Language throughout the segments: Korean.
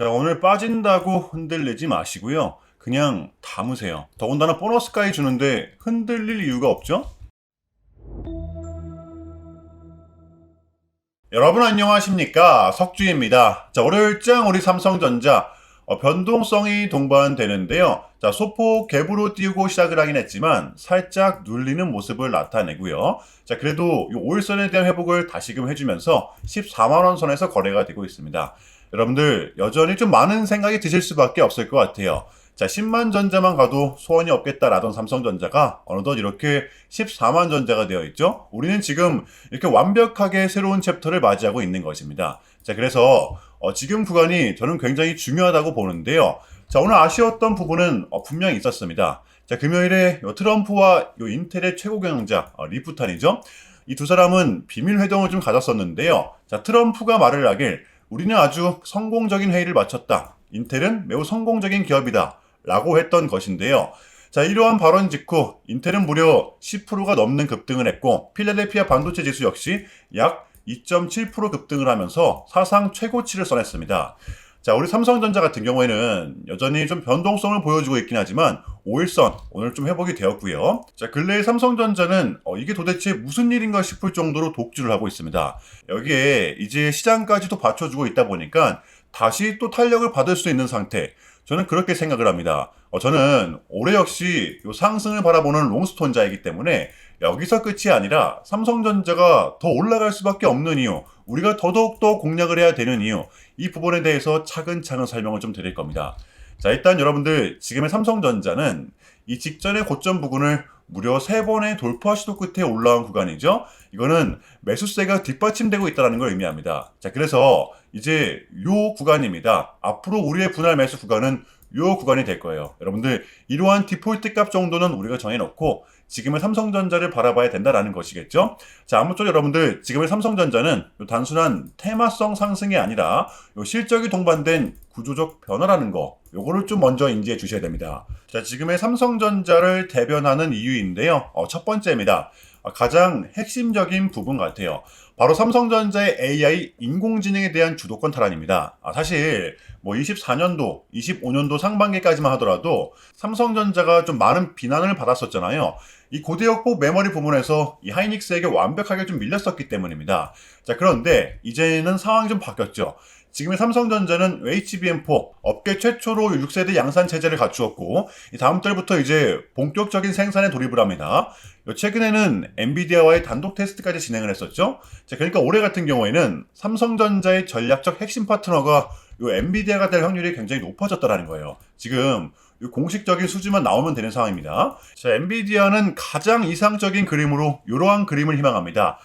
자, 오늘 빠진다고 흔들리지 마시고요. 그냥 담으세요. 더군다나 보너스까지 주는데 흔들릴 이유가 없죠? 여러분 안녕하십니까? 석주입니다. 자, 월요일장 우리 삼성전자 변동성이 동반되는데요. 자, 소폭 갭으로 띄우고 시작을 하긴 했지만 살짝 눌리는 모습을 나타내고요. 자, 그래도 이 5일선에 대한 회복을 다시금 해주면서 14만원 선에서 거래가 되고 있습니다. 여러분들 여전히 좀 많은 생각이 드실 수밖에 없을 것 같아요. 자, 10만 전자만 가도 소원이 없겠다라던 삼성전자가 어느덧 이렇게 14만 전자가 되어 있죠. 우리는 지금 이렇게 완벽하게 새로운 챕터를 맞이하고 있는 것입니다. 자, 그래서 지금 구간이 저는 굉장히 중요하다고 보는데요. 자, 오늘 아쉬웠던 부분은 분명히 있었습니다. 자, 금요일에 트럼프와 인텔의 최고 경영자 리프탄이죠. 이 두 사람은 비밀 회동을 좀 가졌었는데요. 자, 트럼프가 말을 하길 우리는 아주 성공적인 회의를 마쳤다. 인텔은 매우 성공적인 기업이다. 라고 했던 것인데요. 자, 이러한 발언 직후 인텔은 무려 10%가 넘는 급등을 했고 필라델피아 반도체 지수 역시 약 2.7% 급등을 하면서 사상 최고치를 써냈습니다. 자, 우리 삼성전자 같은 경우에는 여전히 좀 변동성을 보여주고 있긴 하지만 5일선 오늘 좀 회복이 되었고요. 자, 근래의 삼성전자는 이게 도대체 무슨 일인가 싶을 정도로 독주를 하고 있습니다. 여기에 이제 시장까지도 받쳐주고 있다 보니까 다시 또 탄력을 받을 수 있는 상태. 저는 그렇게 생각을 합니다. 저는 올해 역시 요 상승을 바라보는 롱스톤자이기 때문에 여기서 끝이 아니라 삼성전자가 더 올라갈 수밖에 없는 이유, 우리가 더더욱더 공략을 해야 되는 이유, 이 부분에 대해서 차근차근 설명을 좀 드릴 겁니다. 자, 일단 여러분들 지금의 삼성전자는 이 직전의 고점 부근을 무려 3번의 돌파 시도 끝에 올라온 구간이죠. 이거는 매수세가 뒷받침되고 있다는 걸 의미합니다. 자, 그래서 이제 요 구간입니다. 앞으로 우리의 분할 매수 구간은 요 구간이 될 거예요. 여러분들 이러한 디폴트 값 정도는 우리가 정해놓고 지금의 삼성전자를 바라봐야 된다라는 것이겠죠. 자, 아무쪼록 여러분들 지금의 삼성전자는 단순한 테마성 상승이 아니라 실적이 동반된 구조적 변화라는 거, 요거를 좀 먼저 인지해 주셔야 됩니다. 자, 지금의 삼성전자를 대변하는 이유인데요. 첫 번째입니다. 가장 핵심적인 부분 같아요. 바로 삼성전자의 AI 인공지능에 대한 주도권 탈환입니다. 사실 뭐 24년도, 25년도 상반기까지만 하더라도 삼성전자가 좀 많은 비난을 받았었잖아요. 이 고대역폭 메모리 부분에서 이 하이닉스에게 완벽하게 좀 밀렸었기 때문입니다. 자, 그런데 이제는 상황이 좀 바뀌었죠. 지금의 삼성전자는 HBM4 업계 최초로 6세대 양산 체제를 갖추었고 다음 달부터 이제 본격적인 생산에 돌입을 합니다. 최근에는 엔비디아와의 단독 테스트까지 진행을 했었죠. 자, 그러니까 올해 같은 경우에는 삼성전자의 전략적 핵심 파트너가 엔비디아가 될 확률이 굉장히 높아졌다는 거예요. 지금 공식적인 수지만 나오면 되는 상황입니다. 자, 엔비디아는 가장 이상적인 그림으로 이러한 그림을 희망합니다.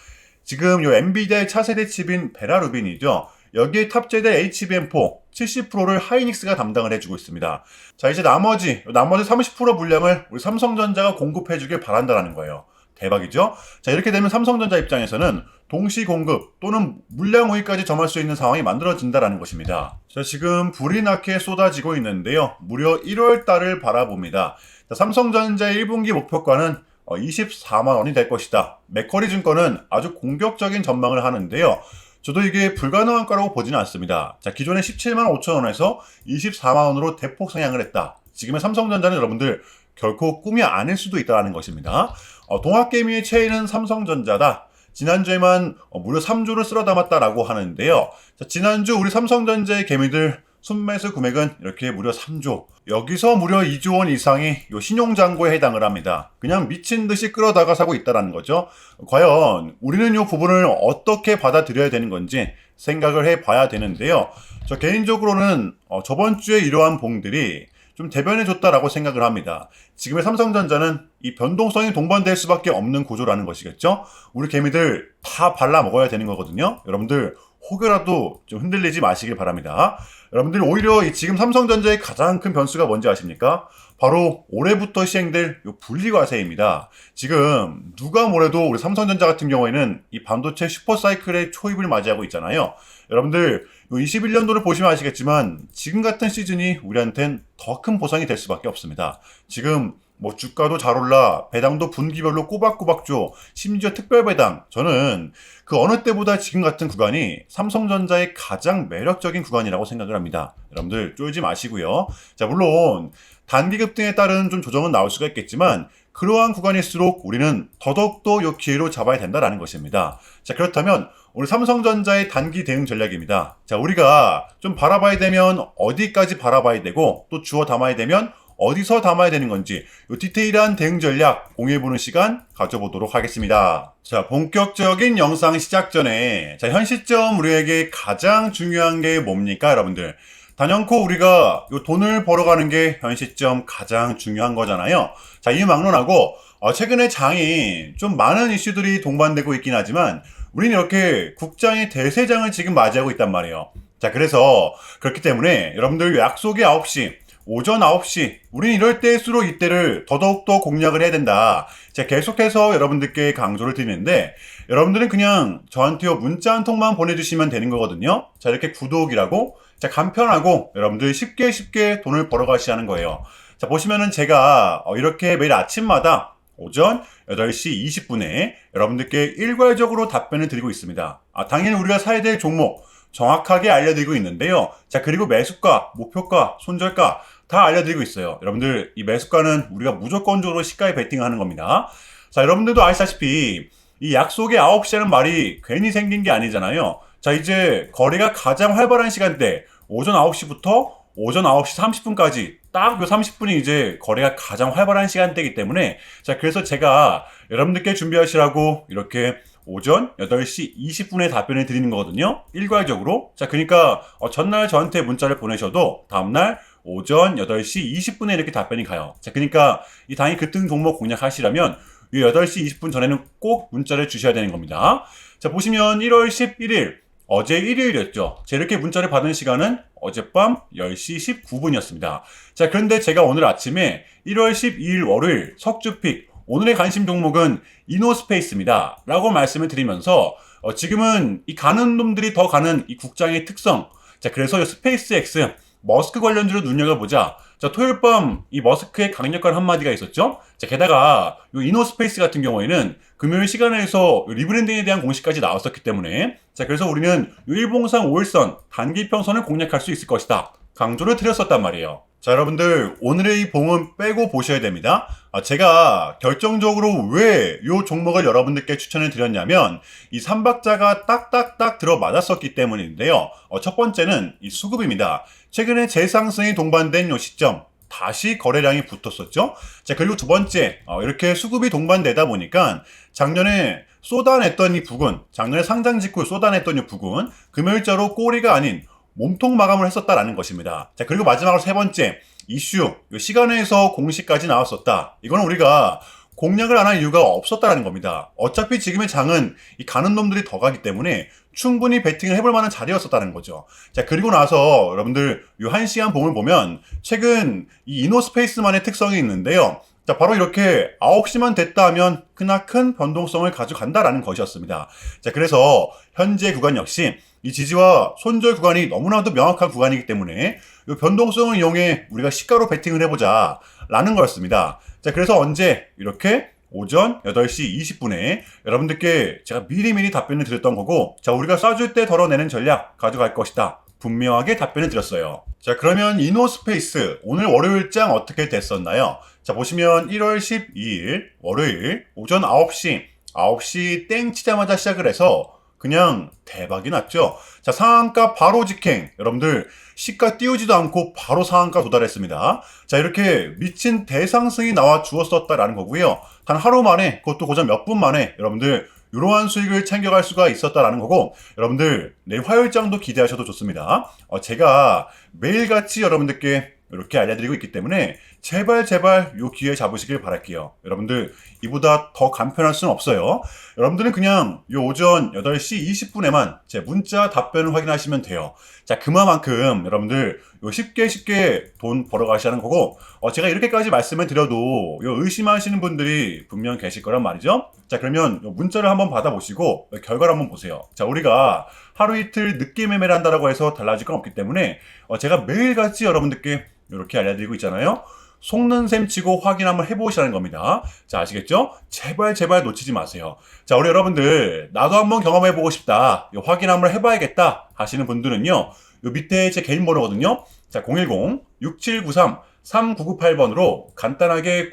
지금 엔비디아의 차세대 칩인 베라루빈이죠. 여기에 탑재된 HBM4 70%를 하이닉스가 담당을 해주고 있습니다. 자, 이제 나머지 30% 물량을 우리 삼성전자가 공급해주길 바란다는 거예요. 대박이죠? 자, 이렇게 되면 삼성전자 입장에서는 동시 공급 또는 물량 우위까지 점할 수 있는 상황이 만들어진다는 것입니다. 자, 지금 불이 나게 쏟아지고 있는데요. 무려 1월 달을 바라봅니다. 자, 삼성전자의 1분기 목표가는 24만 원이 될 것이다. 맥쿼리 증권은 아주 공격적인 전망을 하는데요. 저도 이게 불가능한 거라고 보지는 않습니다. 자, 기존에 17만 5천 원에서 24만 원으로 대폭 상향을 했다. 지금의 삼성전자는 여러분들 결코 꿈이 아닐 수도 있다는 것입니다. 동학개미의 최애는 삼성전자다. 지난주에만 무려 3조를 쓸어 담았다라고 하는데요. 자, 지난주 우리 삼성전자의 개미들 순매수 금액은 이렇게 무려 3조. 여기서 무려 2조 원 이상이 요 신용잔고에 해당을 합니다. 그냥 미친 듯이 끌어다가 사고 있다는 거죠. 과연 우리는 이 부분을 어떻게 받아들여야 되는 건지 생각을 해봐야 되는데요. 저 개인적으로는 저번 주에 이러한 봉들이 좀 대변해줬다라고 생각을 합니다. 지금의 삼성전자는 이 변동성이 동반될 수밖에 없는 구조라는 것이겠죠. 우리 개미들 다 발라 먹어야 되는 거거든요. 여러분들 혹여라도 좀 흔들리지 마시길 바랍니다. 여러분들이 오히려 지금 삼성전자의 가장 큰 변수가 뭔지 아십니까? 바로 올해부터 시행될 분리과세입니다. 지금 누가 뭐래도 우리 삼성전자 같은 경우에는 이 반도체 슈퍼사이클의 초입을 맞이하고 있잖아요. 여러분들 21년도를 보시면 아시겠지만 지금 같은 시즌이 우리한텐 더 큰 보상이 될 수밖에 없습니다. 지금 뭐 주가도 잘 올라, 배당도 분기별로 꼬박꼬박 줘, 심지어 특별 배당. 저는 그 어느 때보다 지금 같은 구간이 삼성전자의 가장 매력적인 구간이라고 생각을 합니다. 여러분들 쫄지 마시고요. 자, 물론 단기 급등에 따른 좀 조정은 나올 수가 있겠지만 그러한 구간일수록 우리는 더더욱더 이 기회로 잡아야 된다라는 것입니다. 자, 그렇다면 우리 삼성전자의 단기 대응 전략입니다. 자, 우리가 좀 바라봐야 되면 어디까지 바라봐야 되고 또 주워 담아야 되면 어디서 담아야 되는 건지 이 디테일한 대응 전략 공유해보는 시간 가져보도록 하겠습니다. 자, 본격적인 영상 시작 전에 자, 현 시점 우리에게 가장 중요한 게 뭡니까, 여러분들? 단연코 우리가 이 돈을 벌어가는 게 현 시점 가장 중요한 거잖아요. 자, 이 막론하고 최근에 장이 좀 많은 이슈들이 동반되고 있긴 하지만 우리는 이렇게 국장의 대세장을 지금 맞이하고 있단 말이에요. 자, 그래서 그렇기 때문에 여러분들 약속이 9시, 오전 9시, 우리는 이럴 때일수록 이때를 더더욱더 공략을 해야 된다. 제가 계속해서 여러분들께 강조를 드리는데 여러분들은 그냥 저한테 문자 한 통만 보내주시면 되는 거거든요. 자, 이렇게 구독이라고 자, 간편하고 여러분들 쉽게 돈을 벌어가시는 거예요. 자, 보시면은 제가 이렇게 매일 아침마다 오전 8시 20분에 여러분들께 일괄적으로 답변을 드리고 있습니다. 당연히 우리가 사야 될 종목 정확하게 알려드리고 있는데요. 자, 그리고 매수가, 목표가, 손절가 다 알려드리고 있어요. 여러분들 이 매수가는 우리가 무조건적으로 시가에 베팅하는 겁니다. 자, 여러분들도 아시다시피 이 약속의 9시라는 말이 괜히 생긴 게 아니잖아요. 자, 이제 거래가 가장 활발한 시간대 오전 9시부터 오전 9시 30분까지 딱 요 30분이 이제 거래가 가장 활발한 시간대이기 때문에 자, 그래서 제가 여러분들께 준비하시라고 이렇게 오전 8시 20분에 답변을 드리는 거거든요. 일괄적으로. 자, 그러니까 전날 저한테 문자를 보내셔도 다음날 오전 8시 20분에 이렇게 답변이 가요. 자, 그러니까 이 당일 급등 종목 공략하시려면 이 8시 20분 전에는 꼭 문자를 주셔야 되는 겁니다. 자, 보시면 1월 11일 어제 일요일이었죠. 제 이렇게 문자를 받은 시간은 어젯밤 10시 19분이었습니다. 자, 그런데 제가 오늘 아침에 1월 12일 월요일 석주픽 오늘의 관심 종목은 이노스페이스입니다. 라고 말씀을 드리면서 지금은 이 가는 놈들이 더 가는 이 국장의 특성. 자, 그래서 이 스페이스X 머스크 관련주를 눈여겨보자. 자, 토요일 밤 이 머스크의 강력한 한마디가 있었죠. 자, 게다가 이 이노스페이스 같은 경우에는 금요일 시간에서 리브랜딩에 대한 공시까지 나왔었기 때문에 자, 그래서 우리는 이 일봉상 5일선 단기 평선을 공략할 수 있을 것이다. 강조를 드렸었단 말이에요. 자, 여러분들 오늘의 이 봉은 빼고 보셔야 됩니다. 제가 결정적으로 왜 이 종목을 여러분들께 추천을 드렸냐면 이 3박자가 딱딱딱 들어맞았었기 때문인데요. 첫 번째는 이 수급입니다. 최근에 재상승이 동반된 이 시점 다시 거래량이 붙었었죠. 자, 그리고 두 번째 이렇게 수급이 동반되다 보니까 작년에 쏟아냈던 이 부근, 작년에 상장 직후 쏟아냈던 이 부근 금요일자로 꼬리가 아닌 몸통 마감을 했었다라는 것입니다. 자, 그리고 마지막으로 세 번째 이슈, 시간에서 공시까지 나왔었다. 이거는 우리가 공략을 안 할 이유가 없었다라는 겁니다. 어차피 지금의 장은 이 가는 놈들이 더 가기 때문에 충분히 베팅을 해볼 만한 자리였었다는 거죠. 자, 그리고 나서 여러분들 이 1시간 봉을 보면 최근 이 이노스페이스만의 특성이 있는데요. 자, 바로 이렇게 9시만 됐다 하면 크나큰 변동성을 가져간다라는 것이었습니다. 자, 그래서 현재 구간 역시 이 지지와 손절 구간이 너무나도 명확한 구간이기 때문에 이 변동성을 이용해 우리가 시가로 베팅을 해보자 라는 거였습니다. 자, 그래서 언제 이렇게 오전 8시 20분에 여러분들께 제가 미리미리 답변을 드렸던 거고 자, 우리가 쏴줄 때 덜어내는 전략 가져갈 것이다. 분명하게 답변을 드렸어요. 자, 그러면 이노스페이스 오늘 월요일장 어떻게 됐었나요? 자, 보시면 1월 12일 월요일 오전 9시 땡 치자마자 시작을 해서 그냥 대박이 났죠. 자, 상한가 바로 직행. 여러분들 시가 띄우지도 않고 바로 상한가 도달했습니다. 자, 이렇게 미친 대상승이 나와 주었었다라는 거고요. 단 하루 만에, 그것도 고작 몇 분 만에 여러분들 이러한 수익을 챙겨갈 수가 있었다라는 거고 여러분들 내일 화요일장도 기대하셔도 좋습니다. 제가 매일같이 여러분들께 이렇게 알려드리고 있기 때문에 제발 요 기회 잡으시길 바랄게요. 여러분들 이보다 더 간편할 수는 없어요. 여러분들은 그냥 요 오전 8시 20분에만 제 문자 답변을 확인하시면 돼요. 자, 그만큼 여러분들 요 쉽게 돈 벌어 가시는 거고 제가 이렇게까지 말씀을 드려도 요 의심하시는 분들이 분명 계실 거란 말이죠. 자, 그러면 요 문자를 한번 받아보시고 결과를 한번 보세요. 자, 우리가 하루 이틀 늦게 매매를 한다라고 해서 달라질 건 없기 때문에 제가 매일같이 여러분들께 이렇게 알려드리고 있잖아요. 속는 셈 치고 확인 한번 해보시라는 겁니다. 자, 아시겠죠? 제발 제발 놓치지 마세요. 자, 우리 여러분들 나도 한번 경험해보고 싶다, 확인 한번 해봐야겠다 하시는 분들은요, 요 밑에 제 개인 번호거든요. 자, 010-6793-3998번으로 간단하게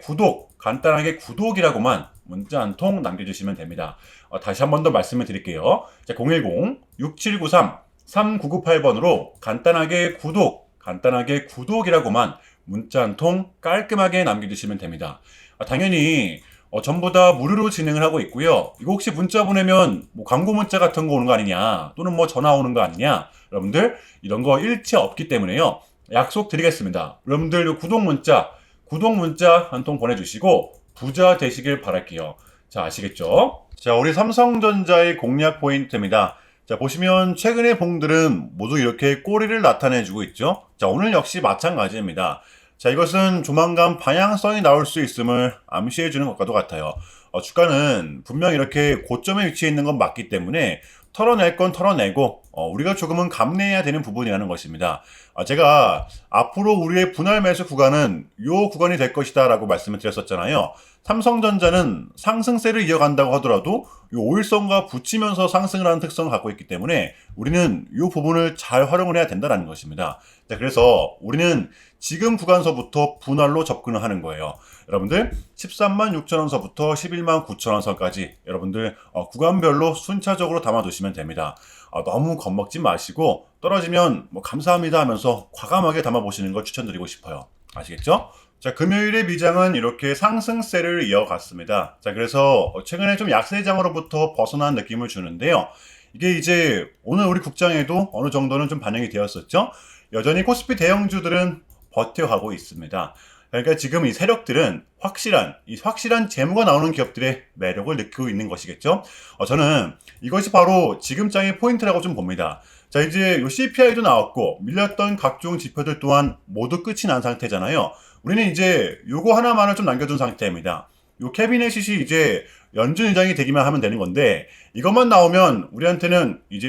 구독이라고만 문자 한 통 남겨주시면 됩니다. 다시 한 번 더 말씀을 드릴게요. 자, 010-6793-3998번으로 간단하게 구독이라고만 문자 한 통 깔끔하게 남겨주시면 됩니다. 당연히 전부 다 무료로 진행을 하고 있고요. 이거 혹시 문자 보내면 뭐 광고 문자 같은 거 오는 거 아니냐, 또는 뭐 전화 오는 거 아니냐, 여러분들 이런 거 일체 없기 때문에요. 약속 드리겠습니다. 여러분들 요 구독 문자 한 통 보내주시고 부자 되시길 바랄게요. 자, 아시겠죠? 자, 우리 삼성전자의 공략 포인트입니다. 자, 보시면 최근의 봉들은 모두 이렇게 꼬리를 나타내주고 있죠. 자, 오늘 역시 마찬가지입니다. 자, 이것은 조만간 방향성이 나올 수 있음을 암시해주는 것과도 같아요. 주가는 분명 이렇게 고점에 위치해 있는 건 맞기 때문에 털어낼 건 털어내고 우리가 조금은 감내해야 되는 부분이라는 것입니다. 제가 앞으로 우리의 분할 매수 구간은 요 구간이 될 것이다 라고 말씀을 드렸었잖아요. 삼성전자는 상승세를 이어간다고 하더라도 요 5일선과 붙이면서 상승을 하는 특성을 갖고 있기 때문에 우리는 요 부분을 잘 활용을 해야 된다는 것입니다. 자, 그래서 우리는 지금 구간서부터 분할로 접근을 하는 거예요. 여러분들 136,000원서부터 119,000원선까지 여러분들 구간별로 순차적으로 담아두시면 됩니다. 너무 겁먹지 마시고 떨어지면 뭐 감사합니다 하면서 과감하게 담아보시는 걸 추천드리고 싶어요. 아시겠죠? 자, 금요일의 미장은 이렇게 상승세를 이어갔습니다. 자, 그래서 최근에 좀 약세장으로부터 벗어난 느낌을 주는데요. 이게 이제 오늘 우리 국장에도 어느 정도는 좀 반영이 되었었죠. 여전히 코스피 대형주들은 버텨가고 있습니다. 그러니까 지금 이 세력들은 확실한 재무가 나오는 기업들의 매력을 느끼고 있는 것이겠죠. 저는 이것이 바로 지금장의 포인트라고 좀 봅니다. 자, 이제 요 CPI도 나왔고 밀렸던 각종 지표들 또한 모두 끝이 난 상태잖아요. 우리는 이제 요거 하나만을 좀 남겨둔 상태입니다. 요 캐비넷이 이제 연준 의장이 되기만 하면 되는 건데, 이것만 나오면 우리한테는 이제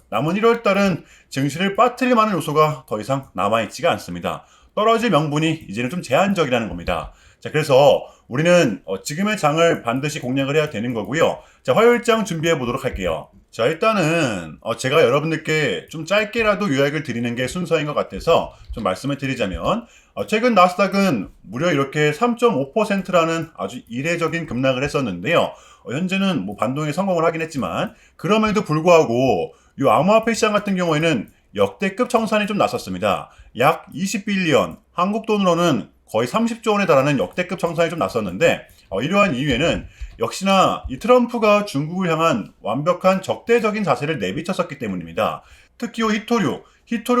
남은 1월 달은 증시를 빠뜨릴 만한 요소가 더 이상 남아있지가 않습니다. 떨어질 명분이 이제는 좀 제한적이라는 겁니다. 자, 그래서 우리는 지금의 장을 반드시 공략을 해야 되는 거고요. 자, 화요일장 준비해 보도록 할게요. 자, 일단은 제가 여러분들께 좀 짧게라도 요약을 드리는 게 순서인 것 같아서 좀 말씀을 드리자면, 최근 나스닥은 무려 이렇게 3.5%라는 아주 이례적인 급락을 했었는데요. 현재는 뭐 반동에 성공을 하긴 했지만, 그럼에도 불구하고 이 암호화폐 시장 같은 경우에는 역대급 청산이 좀 났었습니다. 약 20빌리언, 한국 돈으로는 거의 30조 원에 달하는 역대급 청산이 좀 났었는데, 이러한 이유에는 역시나 이 트럼프가 중국을 향한 완벽한 적대적인 자세를 내비쳤었기 때문입니다. 특히 히토류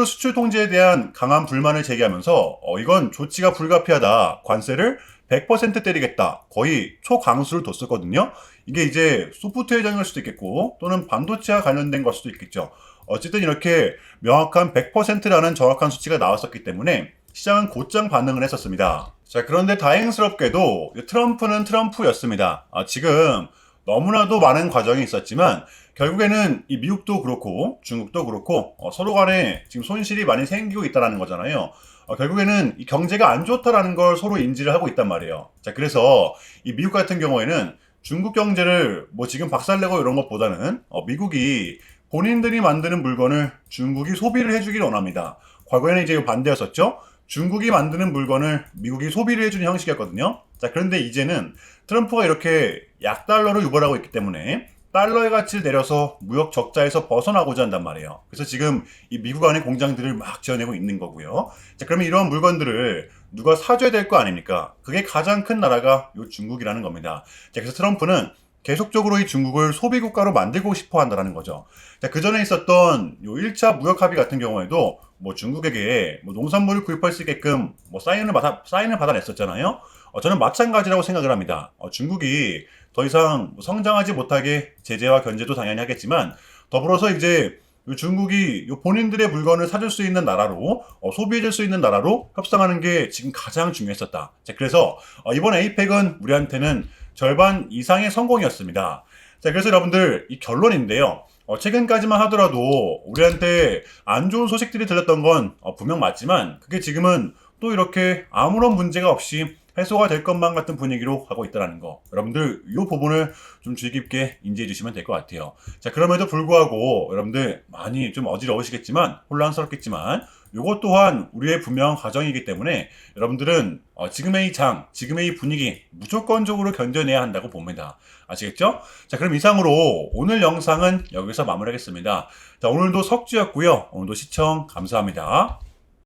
수출 통제에 대한 강한 불만을 제기하면서 이건 조치가 불가피하다, 관세를 100% 때리겠다, 거의 초강수를 뒀었거든요. 이게 이제 소프트웨어 장일 수도 있겠고 또는 반도체와 관련된 걸 수도 있겠죠. 어쨌든 이렇게 명확한 100%라는 정확한 수치가 나왔었기 때문에 시장은 곧장 반응을 했었습니다. 자, 그런데 다행스럽게도 트럼프는 트럼프였습니다. 지금 너무나도 많은 과정이 있었지만 결국에는 이 미국도 그렇고 중국도 그렇고 서로 간에 지금 손실이 많이 생기고 있다는 거잖아요. 결국에는 이 경제가 안 좋다라는 걸 서로 인지를 하고 있단 말이에요. 자, 그래서 이 미국 같은 경우에는 중국 경제를 뭐 지금 박살내고 이런 것보다는 미국이 본인들이 만드는 물건을 중국이 소비를 해주길 원합니다. 과거에는 이제 반대였었죠. 중국이 만드는 물건을 미국이 소비를 해주는 형식이었거든요. 자, 그런데 이제는 트럼프가 이렇게 약달러로 유발하고 있기 때문에 달러의 가치를 내려서 무역 적자에서 벗어나고자 한단 말이에요. 그래서 지금 이 미국 안에 공장들을 막 지어내고 있는 거고요. 자, 그러면 이런 물건들을 누가 사줘야 될 거 아닙니까? 그게 가장 큰 나라가 요 중국이라는 겁니다. 자, 그래서 트럼프는 계속적으로 이 중국을 소비국가로 만들고 싶어 한다는 거죠. 자, 그 전에 있었던 요 1차 무역 합의 같은 경우에도 뭐 중국에게 뭐 농산물을 구입할 수 있게끔 뭐 사인을 받아냈었잖아요. 저는 마찬가지라고 생각을 합니다. 중국이 더 이상 뭐 성장하지 못하게 제재와 견제도 당연히 하겠지만 더불어서 이제 중국이 본인들의 물건을 사줄 수 있는 나라로 소비해줄 수 있는 나라로 협상하는 게 지금 가장 중요했었다. 자, 그래서 이번 에이펙은 우리한테는 절반 이상의 성공이었습니다. 자, 그래서 여러분들 이 결론인데요. 최근까지만 하더라도 우리한테 안 좋은 소식들이 들렸던 건 분명 맞지만 그게 지금은 또 이렇게 아무런 문제가 없이 해소가 될 것만 같은 분위기로 가고 있다는 거. 여러분들 이 부분을 좀 주의 깊게 인지해 주시면 될 것 같아요. 자, 그럼에도 불구하고 여러분들 많이 좀 어지러우시겠지만 혼란스럽겠지만 요것 또한 우리의 분명한 과정이기 때문에 여러분들은 지금의 이 지금의 이 분위기 무조건적으로 견뎌내야 한다고 봅니다. 아시겠죠? 자, 그럼 이상으로 오늘 영상은 여기서 마무리하겠습니다. 자, 오늘도 석주였고요. 오늘도 시청 감사합니다.